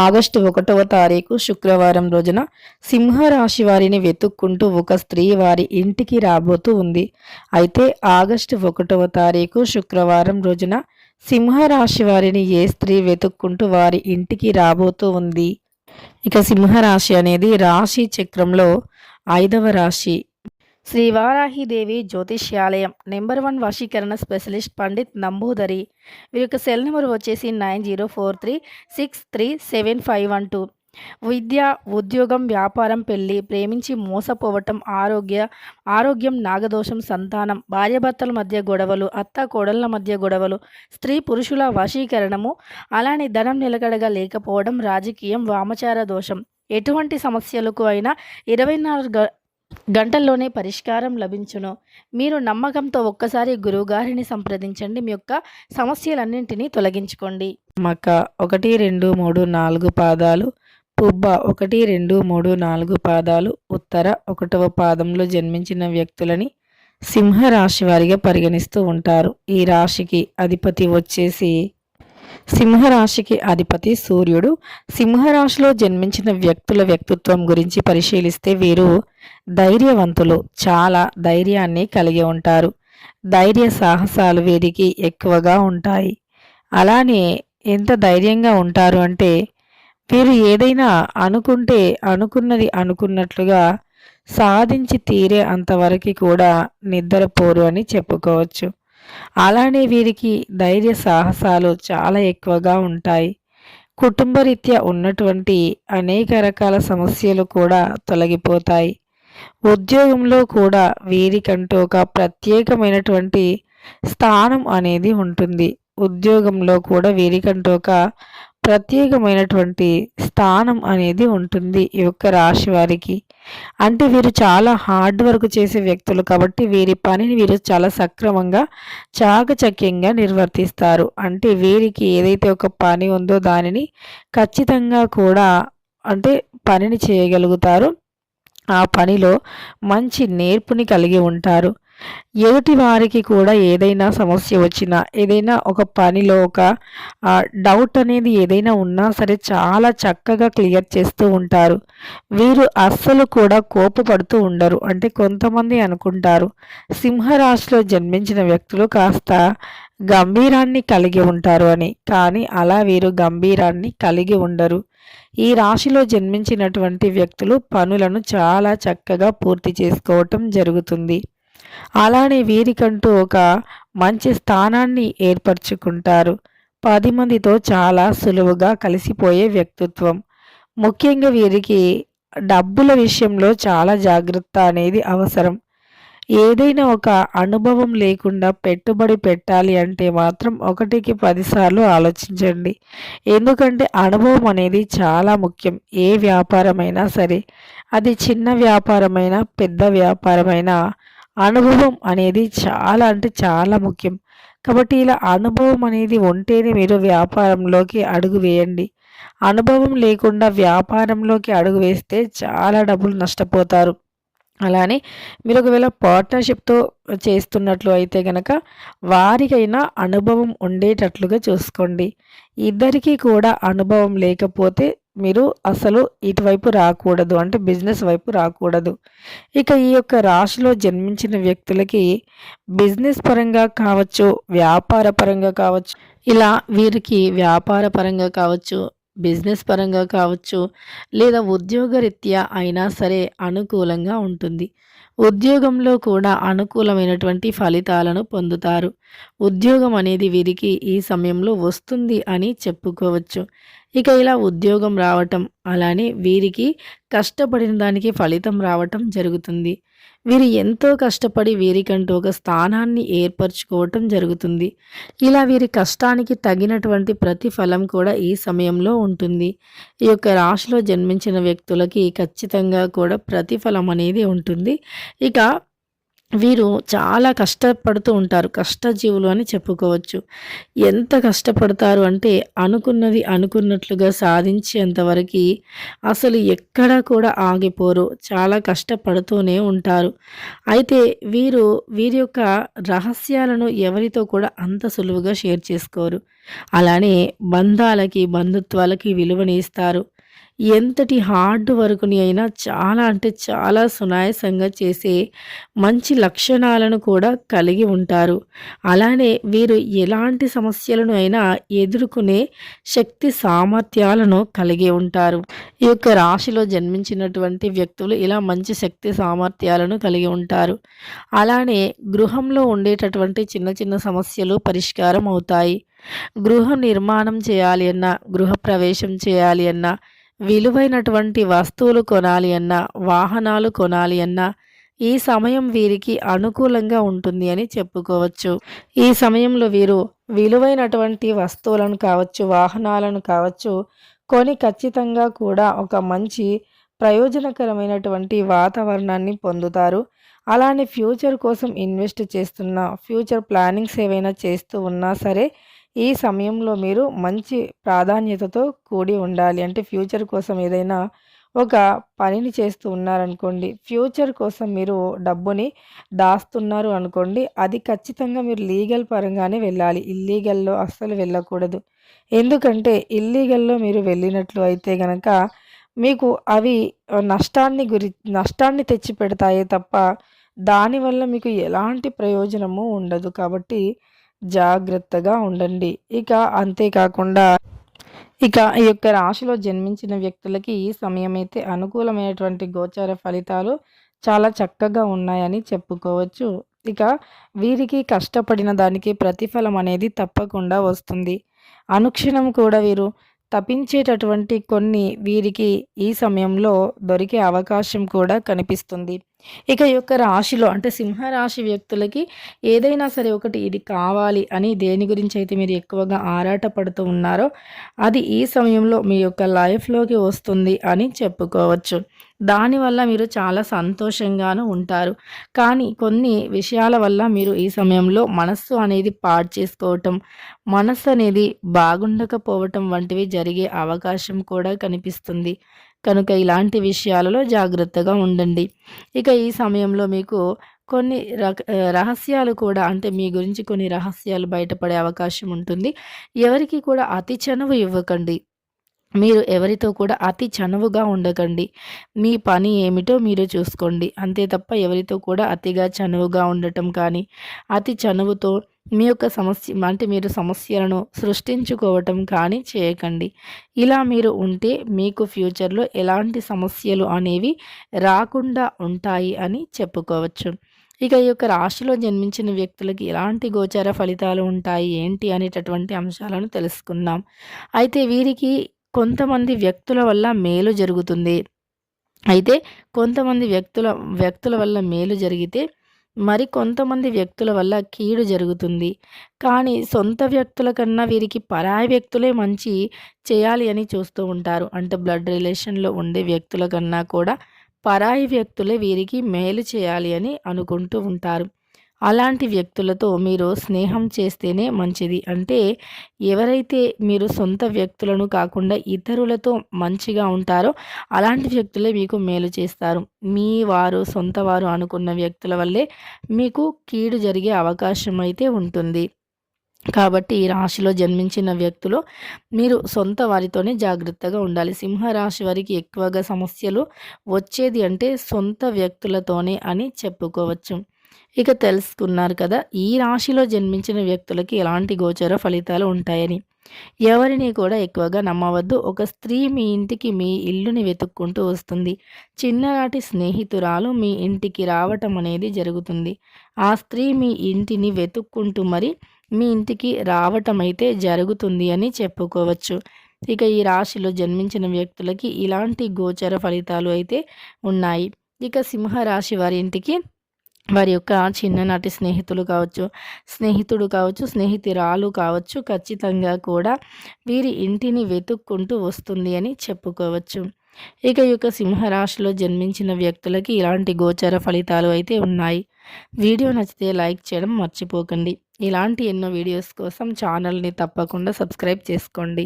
August 1వ తారీఖు శుక్రవారం రోజున సింహరాశి వారిని వెతుక్కుంటూ ఒక స్త్రీ వారి ఇంటికి రాబోతూ ఉంది. అయితే ఆగస్టు 1వ తారీఖు శుక్రవారం రోజున సింహరాశి వారిని ఏ స్త్రీ వెతుక్కుంటూ వారి ఇంటికి రాబోతూ ఉంది? ఇక సింహరాశి అనేది రాశి చక్రంలో 5వ రాశి. శ్రీ వారాహిదేవి జ్యోతిష్యాలయం నెంబర్ 1 వశీకరణ స్పెషలిస్ట్ పండిత్ నంబూదరి. వీరి యొక్క సెల్ నెంబర్ వచ్చేసి 9043363751. విద్య, ఉద్యోగం, వ్యాపారం, పెళ్లి, ప్రేమించి మోసపోవటం, ఆరోగ్యం, నాగదోషం, సంతానం, భార్యాభర్తల మధ్య గొడవలు, అత్త కోడళ్ళ మధ్య గొడవలు, స్త్రీ పురుషుల వశీకరణము, అలానే ధనం నిలకడగా లేకపోవడం, రాజకీయం, వామచార దోషం, ఎటువంటి సమస్యలకు అయినా 24 గంటల్లోనే పరిష్కారం లభించును. మీరు నమ్మకంతో ఒక్కసారి గురువుగారిని సంప్రదించండి. మీ యొక్క సమస్యలన్నింటినీ తొలగించుకోండి. మక 1, 2, 3, 4 పాదాలు, పుబ్బ 1, 2, 3, 4 పాదాలు, ఉత్తర 1వ పాదంలో జన్మించిన వ్యక్తులని సింహరాశి వారిగా పరిగణిస్తూ ఉంటారు. ఈ రాశికి అధిపతి వచ్చేసి సింహరాశికి అధిపతి సూర్యుడు. సింహరాశిలో జన్మించిన వ్యక్తుల వ్యక్తిత్వం గురించి పరిశీలిస్తే వీరు ధైర్యవంతులు, చాలా ధైర్యాన్ని కలిగి ఉంటారు. ధైర్య సాహసాలు వీరికి ఎక్కువగా ఉంటాయి. అలానే ఎంత ధైర్యంగా ఉంటారు అంటే వీరు ఏదైనా అనుకుంటే అనుకున్నది అనుకున్నట్లుగా సాధించి తీరే అంతవరకు కూడా నిద్రపోరు అని చెప్పుకోవచ్చు. అలానే వీరికి ధైర్య సాహసాలు చాలా ఎక్కువగా ఉంటాయి. కుటుంబరీత్యా ఉన్నటువంటి అనేక రకాల సమస్యలు కూడా తొలగిపోతాయి. ఉద్యోగంలో కూడా వీరికంటూ ఒక ప్రత్యేకమైనటువంటి స్థానం అనేది ఉంటుంది. ఉద్యోగంలో కూడా వీరికంటూ ఒక ప్రత్యేకమైనటువంటి స్థానం అనేది ఉంటుంది ఈ యొక్క రాశి వారికి. అంటే వీరు చాలా హార్డ్ వర్క్ చేసే వ్యక్తులు కాబట్టి వీరి పనిని వీరు చాలా సక్రమంగా చాకచక్యంగా నిర్వర్తిస్తారు. అంటే వీరికి ఏదైతే ఒక పని ఉందో దానిని ఖచ్చితంగా కూడా అంటే పనిని చేయగలుగుతారు. ఆ పనిలో మంచి నేర్పుని కలిగి ఉంటారు. ఎదుటి వారికి కూడా ఏదైనా సమస్య వచ్చినా ఏదైనా ఒక పనిలో ఒక డౌట్ అనేది ఏదైనా ఉన్నా సరే చాలా చక్కగా క్లియర్ చేస్తూ ఉంటారు. వీరు అస్సలు కూడా కోపపడుతూ ఉండరు. అంటే కొంతమంది అనుకుంటారు సింహరాశిలో జన్మించిన వ్యక్తులు కాస్త గంభీరాన్ని కలిగి ఉంటారు అని. కానీ అలా వీరు గంభీరాన్ని కలిగి ఉండరు. ఈ రాశిలో జన్మించినటువంటి వ్యక్తులు పనులను చాలా చక్కగా పూర్తి చేసుకోవటం జరుగుతుంది. అలానే వీరికంటూ ఒక మంచి స్థానాన్ని ఏర్పరచుకుంటారు. 10 మందితో చాలా సులువుగా కలిసిపోయే వ్యక్తిత్వం. ముఖ్యంగా వీరికి డబ్బుల విషయంలో చాలా జాగ్రత్త అనేది అవసరం. ఏదైనా ఒక అనుభవం లేకుండా పెట్టుబడి పెట్టాలి అంటే మాత్రం 1కి 10 సార్లు ఆలోచించండి. ఎందుకంటే అనుభవం అనేది చాలా ముఖ్యం. ఏ వ్యాపారమైనా సరే, అది చిన్న వ్యాపారమైనా పెద్ద వ్యాపారమైనా అనుభవం అనేది చాలా అంటే చాలా ముఖ్యం. కాబట్టి ఇలా అనుభవం అనేది ఉంటేనే మీరు వ్యాపారంలోకి అడుగు వేయండి. అనుభవం లేకుండా వ్యాపారంలోకి అడుగు వేస్తే చాలా డబ్బులు నష్టపోతారు. అలానే మీరు ఒకవేళ పార్ట్నర్షిప్తో చేస్తున్నట్లు అయితే గనక వారికైనా అనుభవం ఉండేటట్లుగా చూసుకోండి. ఇద్దరికీ కూడా అనుభవం లేకపోతే మీరు అసలు ఇటువైపు రాకూడదు. అంటే బిజినెస్ వైపు రాకూడదు. ఇక ఈ యొక్క రాశిలో జన్మించిన వ్యక్తులకి బిజినెస్ పరంగా కావచ్చు, వ్యాపార పరంగా కావచ్చు, ఇలా వీరికి వ్యాపార పరంగా కావచ్చు, బిజినెస్ పరంగా కావచ్చు, లేదా ఉద్యోగరీత్యా అయినా సరే అనుకూలంగా ఉంటుంది. ఉద్యోగంలో కూడా అనుకూలమైనటువంటి ఫలితాలను పొందుతారు. ఉద్యోగం అనేది వీరికి ఈ సమయంలో వస్తుంది అని చెప్పుకోవచ్చు. ఇక ఇలా ఉద్యోగం రావటం, అలానే వీరికి కష్టపడిన దానికి ఫలితం రావటం జరుగుతుంది. వీరు ఎంతో కష్టపడి వీరికంటూ ఒక స్థానాన్ని ఏర్పరచుకోవటం జరుగుతుంది. ఇలా వీరి కష్టానికి తగినటువంటి ప్రతిఫలం కూడా ఈ సమయంలో ఉంటుంది. ఈ యొక్క రాశిలో జన్మించిన వ్యక్తులకి ఖచ్చితంగా కూడా ప్రతిఫలం అనేది ఉంటుంది. ఇక వీరు చాలా కష్టపడుతూ ఉంటారు. కష్టజీవులు అని చెప్పుకోవచ్చు. ఎంత కష్టపడతారు అంటే అనుకున్నది అనుకున్నట్లుగా సాధించేంత వరకి అసలు ఎక్కడా కూడా ఆగిపోరు. చాలా కష్టపడుతూనే ఉంటారు. అయితే వీరి యొక్క రహస్యాలను ఎవరితో కూడా అంత సులువుగా షేర్ చేసుకోరు. అలానే బంధాలకి, బంధుత్వాలకి విలువని ఇస్తారు. ఎంతటి హార్డ్ వర్క్‌ని అయినా చాలా అంటే చాలా సునాయాసంగా చేసే మంచి లక్షణాలను కూడా కలిగి ఉంటారు. అలానే వీరు ఎలాంటి సమస్యలను అయినా ఎదుర్కొనే శక్తి సామర్థ్యాలను కలిగి ఉంటారు. ఈ యొక్క రాశిలో జన్మించినటువంటి వ్యక్తులు ఇలా మంచి శక్తి సామర్థ్యాలను కలిగి ఉంటారు. అలానే గృహంలో ఉండేటటువంటి చిన్న చిన్న సమస్యలు పరిష్కారం అవుతాయి. గృహ నిర్మాణం చేయాలి అన్నా, గృహప్రవేశం చేయాలి అన్నా, విలువైనటువంటి వస్తువులు కొనాలి అన్నా, వాహనాలు కొనాలి అన్నా, ఈ సమయం వీరికి అనుకూలంగా ఉంటుంది అని చెప్పుకోవచ్చు. ఈ సమయంలో వీరు విలువైనటువంటి వస్తువులను కావచ్చు, వాహనాలను కావచ్చు, కొని ఖచ్చితంగా కూడా ఒక మంచి ప్రయోజనకరమైనటువంటి వాతావరణాన్ని పొందుతారు. అలానే ఫ్యూచర్ కోసం ఇన్వెస్ట్ చేస్తున్న, ఫ్యూచర్ ప్లానింగ్స్ ఏవైనా చేస్తూ ఉన్నా సరే, ఈ సమయంలో మీరు మంచి ప్రాధాన్యతతో కూడి ఉండాలి. అంటే ఫ్యూచర్ కోసం ఏదైనా ఒక పనిని చేస్తూ ఉన్నారనుకోండి, ఫ్యూచర్ కోసం మీరు డబ్బుని దాస్తున్నారు అనుకోండి, అది ఖచ్చితంగా మీరు లీగల్ పరంగానే వెళ్ళాలి. ఇల్లీగల్‌లో అస్సలు వెళ్ళకూడదు. ఎందుకంటే ఇల్లీగల్‌లో మీరు వెళ్ళినట్లు అయితే గనక మీకు అవి నష్టాన్ని తెచ్చిపెడతాయే తప్ప దానివల్ల మీకు ఎలాంటి ప్రయోజనము ఉండదు. కాబట్టి జాగ్రత్తగా ఉండండి. అంతేకాకుండా ఈ యొక్క రాశిలో జన్మించిన వ్యక్తులకి ఈ సమయమైతే అనుకూలమైనటువంటి గోచార ఫలితాలు చాలా చక్కగా ఉన్నాయని చెప్పుకోవచ్చు. ఇక వీరికి కష్టపడిన దానికి ప్రతిఫలం అనేది తప్పకుండా వస్తుంది. అనుక్షణం కూడా వీరు తపించేటటువంటి కొన్ని వీరికి ఈ సమయంలో దొరికే అవకాశం కూడా కనిపిస్తుంది. ఈ యొక్క రాశిలో అంటే సింహరాశి వ్యక్తులకి ఏదైనా సరే ఒకటి ఇది కావాలి అని దేని గురించి అయితే మీరు ఎక్కువగా ఆరాటపడుతూ ఉన్నారో అది ఈ సమయంలో మీ యొక్క లైఫ్‌లోకి వస్తుంది అని చెప్పుకోవచ్చు. దానివల్ల మీరు చాలా సంతోషంగాను ఉంటారు. కానీ కొన్ని విషయాల వల్ల మీరు ఈ సమయంలో మనస్సు అనేది పాడు చేసుకోవటం, మనస్సు అనేది బాగుండకపోవటం వంటివి జరిగే అవకాశం కూడా కనిపిస్తుంది. కనుక ఇలాంటి విషయాలలో జాగ్రత్తగా ఉండండి. ఈ సమయంలో మీకు కొన్ని రహస్యాలు కూడా అంటే మీ గురించి కొన్ని రహస్యాలు బయటపడే అవకాశం ఉంటుంది. ఎవరికీ కూడా అతి చనువు ఇవ్వకండి. మీరు ఎవరితో కూడా అతి చనువుగా ఉండకండి. మీ పని ఏమిటో మీరు చూసుకోండి. అంతే తప్ప ఎవరితో కూడా అతిగా చనువుగా ఉండటం కానీ, అతి చనువుతో మీ యొక్క మీరు సమస్యలను సృష్టించుకోవటం కానీ చేయకండి. ఇలా మీరు ఉంటే మీకు ఫ్యూచర్‌లో ఎలాంటి సమస్యలు అనేవి రాకుండా ఉంటాయి అని చెప్పుకోవచ్చు. ఈ యొక్క రాశిలో జన్మించిన వ్యక్తులకి ఎలాంటి గోచార ఫలితాలు ఉంటాయి, ఏంటి అనేటటువంటి అంశాలను తెలుసుకుందాం. అయితే వీరికి కొంతమంది వ్యక్తుల వల్ల మేలు జరుగుతుంది. అయితే కొంతమంది వ్యక్తుల వల్ల మేలు జరిగితే, మరి కొంతమంది వ్యక్తుల వల్ల కీడు జరుగుతుంది. కానీ సొంత వ్యక్తుల కన్నా వీరికి పరాయి వ్యక్తులే మంచి చేయాలి అని చూస్తూ ఉంటారు. అంటే బ్లడ్ రిలేషన్‌లో ఉండే వ్యక్తుల కన్నా కూడా పరాయి వ్యక్తులే వీరికి మేలు చేయాలి అని అనుకుంటూ ఉంటారు. అలాంటి వ్యక్తులతో మీరు స్నేహం చేస్తేనే మంచిది. అంటే ఎవరైతే మీరు సొంత వ్యక్తులను కాకుండా ఇతరులతో మంచిగా ఉంటారో అలాంటి వ్యక్తులే మీకు మేలు చేస్తారు. మీ వారు, సొంత వారు అనుకున్న వ్యక్తుల వల్లే మీకు కీడు జరిగే అవకాశం అయితే ఉంటుంది. కాబట్టి ఈ రాశిలో జన్మించిన వ్యక్తులు మీరు సొంత వారితోనే జాగ్రత్తగా ఉండాలి. సింహరాశి వారికి ఎక్కువగా సమస్యలు వచ్చేది అంటే సొంత వ్యక్తులతోనే అని చెప్పుకోవచ్చు. తెలుసుకున్నారు కదా ఈ రాశిలో జన్మించిన వ్యక్తులకి ఎలాంటి గోచర ఫలితాలు ఉంటాయని. ఎవరిని కూడా ఎక్కువగా నమ్మవద్దు. ఒక స్త్రీ మీ ఇంటికి మీ ఇల్లుని వెతుక్కుంటూ వస్తుంది. చిన్ననాటి స్నేహితురాలు మీ ఇంటికి రావటం అనేది జరుగుతుంది. ఆ స్త్రీ మీ ఇంటిని వెతుక్కుంటూ మరి మీ ఇంటికి రావటం అయితే జరుగుతుంది అని చెప్పుకోవచ్చు. ఈ రాశిలో జన్మించిన వ్యక్తులకి ఇలాంటి గోచర ఫలితాలు అయితే ఉన్నాయి. సింహరాశి వారి ఇంటికి వారి యొక్క చిన్ననాటి స్నేహితుడు కావచ్చు, స్నేహితురాలు కావచ్చు, ఖచ్చితంగా కూడా వీరి ఇంటిని వెతుక్కుంటూ వస్తుంది అని చెప్పుకోవచ్చు. ఇక ఈ యొక్క సింహరాశిలో జన్మించిన వ్యక్తులకి ఇలాంటి గోచర ఫలితాలు అయితే ఉన్నాయి. వీడియో నచ్చితే లైక్ చేయడం మర్చిపోకండి. ఇలాంటి ఎన్నో వీడియోస్ కోసం ఛానల్ని తప్పకుండా సబ్స్క్రైబ్ చేసుకోండి.